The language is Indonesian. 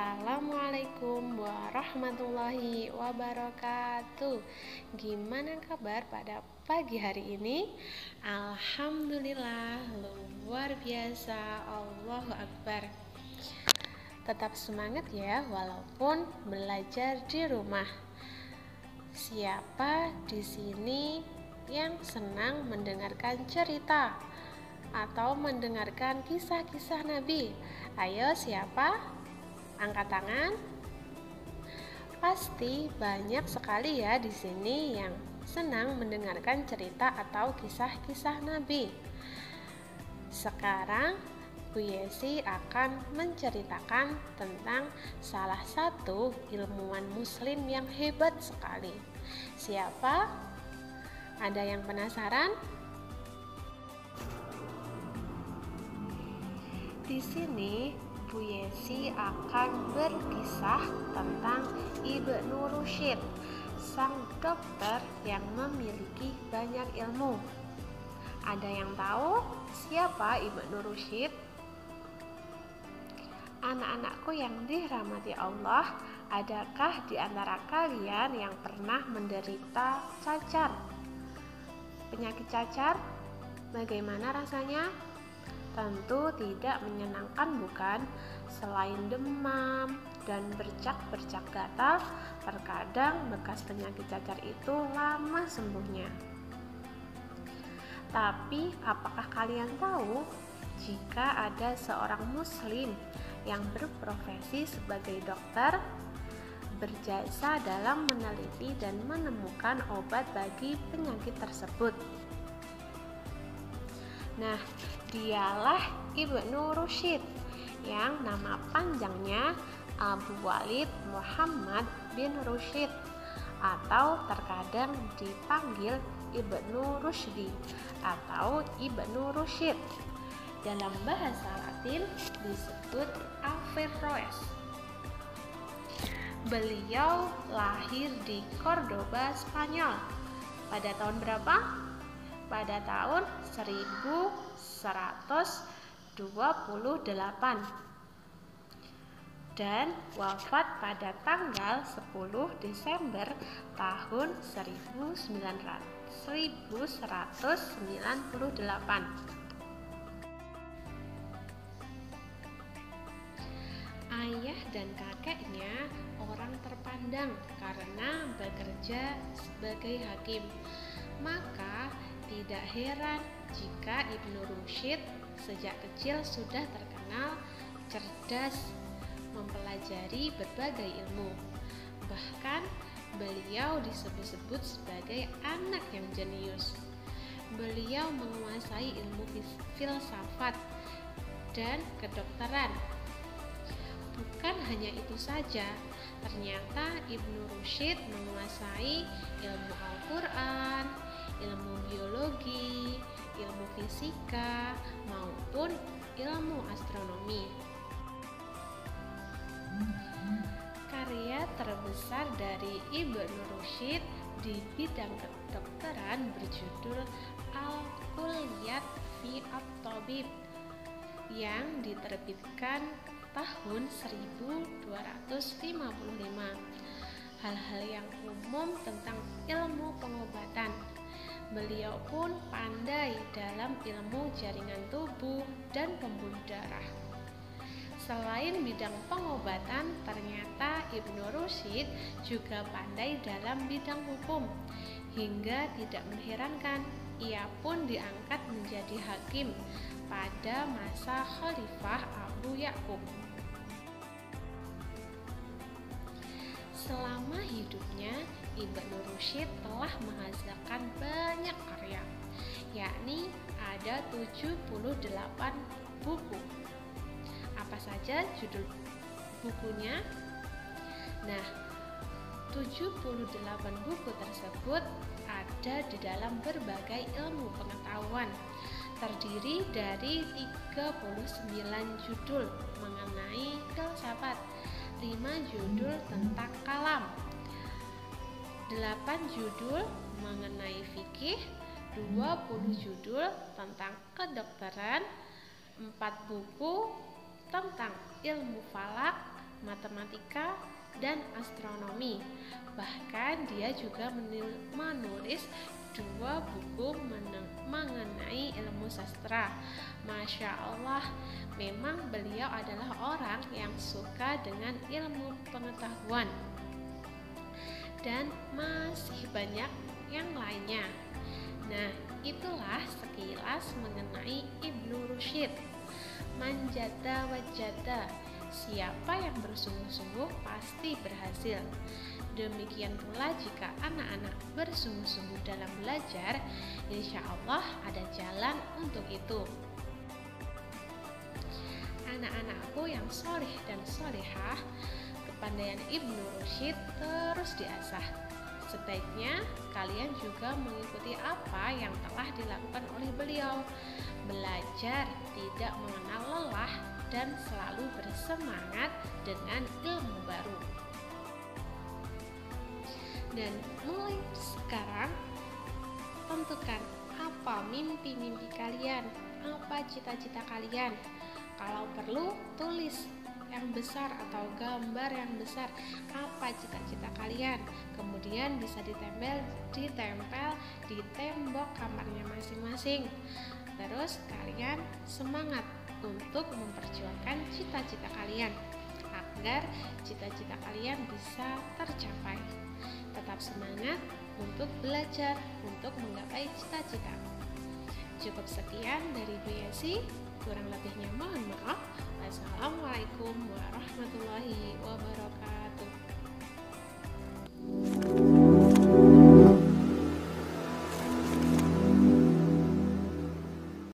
Assalamualaikum warahmatullahi wabarakatuh. Gimana kabar pada pagi hari ini? Alhamdulillah, luar biasa. Allahu Akbar. Tetap semangat ya, walaupun belajar di rumah. Siapa di sini yang senang mendengarkan cerita atau mendengarkan kisah-kisah Nabi? Ayo, siapa? Angkat tangan. Pasti banyak sekali ya di sini yang senang mendengarkan cerita atau kisah-kisah Nabi. Sekarang Bu Yesi akan menceritakan tentang salah satu ilmuwan muslim yang hebat sekali. Siapa? Ada yang penasaran? Di sini Bu Yesi akan berkisah tentang Ibnu Rusyid, sang dokter yang memiliki banyak ilmu. Ada yang tahu siapa Ibnu Rusyid? Anak-anakku yang dirahmati Allah, adakah di antara kalian yang pernah menderita cacar? Penyakit cacar, bagaimana rasanya? Tentu tidak menyenangkan, bukan? Selain demam dan bercak-bercak gatal, terkadang bekas penyakit cacar itu lama sembuhnya. Tapi apakah kalian tahu jika ada seorang muslim yang berprofesi sebagai dokter, berjasa dalam meneliti dan menemukan obat bagi penyakit tersebut? Nah, dialah Ibnu Rusyid yang nama panjangnya Abu Walid Muhammad bin Rusyid atau terkadang dipanggil Ibnu Rushdi atau Ibnu Rusyid. Dalam bahasa Latin disebut Averroes. Beliau lahir di Cordoba, Spanyol. Pada tahun berapa? Pada tahun 1128 dan wafat pada tanggal 10 Desember tahun 1198. Ayah dan kakeknya orang terpandang karena bekerja sebagai hakim. Maka tidak heran jika Ibnu Rusyid sejak kecil sudah terkenal cerdas, mempelajari berbagai ilmu. Bahkan beliau disebut-sebut sebagai anak yang jenius. Beliau menguasai ilmu filsafat dan kedokteran. Bukan hanya itu saja, ternyata Ibnu Rusyid menguasai ilmu Al-Quran, ilmu biologi, ilmu fisika, maupun ilmu astronomi. Karya terbesar dari Ibnu Rusyid di bidang kedokteran berjudul Al-Kulliyat fi At-Tabib yang diterbitkan tahun 1255. Hal-hal yang umum tentang ilmu pengobatan. Beliau pun pandai dalam ilmu jaringan tubuh dan pembuluh darah. Selain bidang pengobatan, ternyata Ibnu Rusyid juga pandai dalam bidang hukum. Hingga tidak mengherankan, ia pun diangkat menjadi hakim pada masa Khalifah Abu Ya'qub. Selama hidupnya, Ibnu Rusyid telah menghasilkan banyak karya, yakni ada 78 buku. Apa saja judul bukunya? Nah, 78 buku tersebut ada di dalam berbagai ilmu pengetahuan, terdiri dari 39 judul mengenai filsafat, 5 judul tentang kalam, 8 judul mengenai fikih, 20 judul tentang kedokteran, 4 buku tentang ilmu falak, matematika, dan astronomi. Bahkan dia juga menulis 2 buku mengenai ilmu sastra. Masya Allah, memang beliau adalah orang yang suka dengan ilmu pengetahuan. Dan masih banyak yang lainnya. Nah, itulah sekilas mengenai Ibnu Rusyid. Manjata wajata, siapa yang bersungguh-sungguh pasti berhasil. Demikian pula jika anak-anak bersungguh-sungguh dalam belajar, insya Allah ada jalan untuk itu. Anak-anakku yang soleh dan solehah, kepandaian Ibnu Rusyid terus diasah. Sebaiknya kalian juga mengikuti apa yang telah dilakukan oleh beliau. Belajar tidak mengenal lelah dan selalu bersemangat dengan ilmu baru. Dan mulai sekarang, tentukan apa mimpi-mimpi kalian, apa cita-cita kalian. Kalau perlu, tulis yang besar atau gambar yang besar apa cita-cita kalian, kemudian bisa ditempel di tembok kamarnya masing-masing. Terus kalian semangat untuk memperjuangkan cita-cita kalian agar cita-cita kalian bisa tercapai. Tetap semangat untuk belajar untuk menggapai cita-cita. Cukup sekian dari Bu Yesi, kurang lebihnya mohon maaf. Wassalamualaikum warahmatullahi wabarakatuh.